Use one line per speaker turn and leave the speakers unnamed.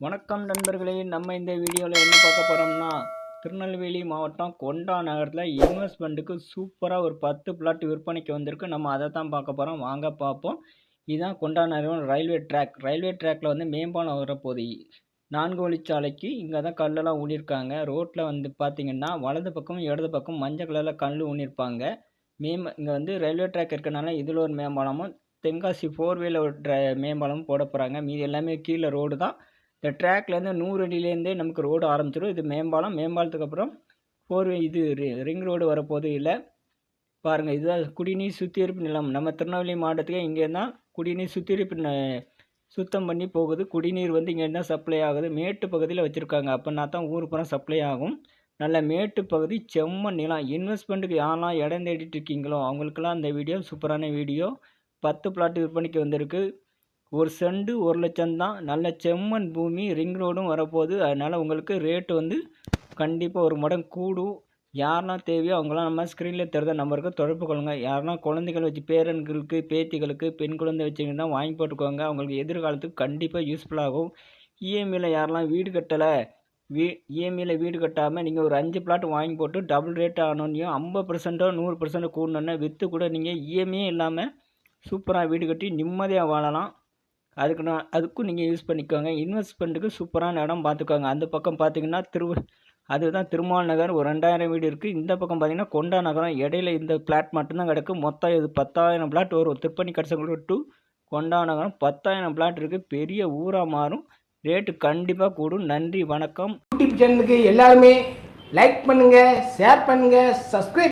வணக்கம் நண்பர்களே, நம்ம இந்த வீடியோவில் என்ன பார்க்க போகிறோம்னா, திருநெல்வேலி மாவட்டம் கொண்டா நகரத்தில் இன்வெஸ்ட்மெண்ட்டுக்கு சூப்பராக ஒரு 10 பிளாட் விற்பனைக்கு வந்திருக்கு. நம்ம அதை தான் பார்க்க போகிறோம். வாங்க பார்ப்போம். இதுதான் கொண்டா நகரம் ரயில்வே ட்ராக்கில் வந்து மேம்பாலம் வரப்போகுது. 4 வழிச்சாலைக்கு இங்கே தான் கல்லெல்லாம் ஊனியிருக்காங்க. ரோட்டில் வந்து பார்த்தீங்கன்னா வலது பக்கம் இடது பக்கம் மஞ்சள் கலரில் கல் ஊனியிருப்பாங்க. இங்கே வந்து ரயில்வே ட்ராக் இருக்கனால இதில் ஒரு மேம்பாலமும், தென்காசி 4 வேல ஒரு மேம்பாலமும் போட போகிறாங்க. மீதி எல்லாமே கீழே ரோடு தான். இந்த ட்ராக்லேருந்து 100 அடியிலேருந்தே நமக்கு ரோடு ஆரம்பிச்சிடும். இது மேம்பாலத்துக்கு அப்புறம் ரிங் ரோடு வரப்போகுது. இல்லை பாருங்கள், இதுதான் குடிநீர் சுத்திகரிப்பு நிலம். நம்ம திருநெல்வேலி மாவட்டத்துக்கு இங்கே தான் குடிநீர் சுத்தம் பண்ணி போகுது. குடிநீர் வந்து இங்கே தான் சப்ளை ஆகுது. மேட்டு பகுதியில் வச்சுருக்காங்க. அப்படின்னா தான் ஊருக்குறம் சப்ளை ஆகும். நல்ல மேட்டு பகுதி, செம்மண் நிலம். இன்வெஸ்ட்மெண்ட்டுக்கு யாரெல்லாம் இடம் தேடிட்டு இருக்கீங்களோ அவங்களுக்கெல்லாம் இந்த வீடியோ சூப்பரான வீடியோ. 10 பிளாட் விற்பனைக்கு வந்திருக்கு. ஒரு செண்டு 1 லட்சம் தான். நல்ல செம்மண் பூமி, ரிங் ரோடும் வரப்போகுது. அதனால் உங்களுக்கு ரேட்டு வந்து கண்டிப்பாக ஒரு மடங்கு கூடும். யாரெல்லாம் தேவையோ அவங்களாம் நம்ம ஸ்க்ரீனில் தெரிந்த நம்பருக்கு தொடர்பு கொள்ளுங்கள். யாரெல்லாம் குழந்தைகள் வச்சு, பேரன்களுக்கு பேத்திகளுக்கு பெண் குழந்தை வச்சிங்கன்னா வாங்கி போட்டுக்கோங்க. அவங்களுக்கு எதிர்காலத்துக்கு கண்டிப்பாக யூஸ்ஃபுல்லாகும். இஎம்ஐயில் யாரெல்லாம் வீடு கட்டலை, இஎம்ஐயில் வீடு கட்டாமல் நீங்கள் ஒரு 5 பிளாட் வாங்கி போட்டு டபுள் ரேட் ஆனோன்னையும் 50% 100% கூடணுன்னா விற்று கூட நீங்கள் இஎம்ஐயே இல்லாமல் சூப்பராக வீடு கட்டி நிம்மதியாக வாழலாம். அதுக்கும் நீங்கள் யூஸ் பண்ணிக்கோங்க. இன்வெஸ்ட்மெண்ட்டுக்கு சூப்பரான இடம் பார்த்துக்கோங்க. அந்த பக்கம் பார்த்தீங்கன்னா அதுதான் திருமால் நகர், ஒரு 2000 வீடு இருக்குது. இந்த பக்கம் பார்த்தீங்கன்னா கொண்டா நகரம். இடையில இந்த பிளாட் மட்டும்தான் கிடக்கு. மொத்தம் இது 10,000 பிளாட் வரும். திருப்பணி கடைசங்களூர் டு கொண்டா நகரம் 10,000 பிளாட் இருக்குது. பெரிய ஊராக மாறும். ரேட்டு கண்டிப்பாக கூடும். நன்றி, வணக்கம்.
யூடியூப் சேனலுக்கு எல்லாருமே லைக் பண்ணுங்கள், ஷேர் பண்ணுங்கள், சப்ஸ்கிரைப்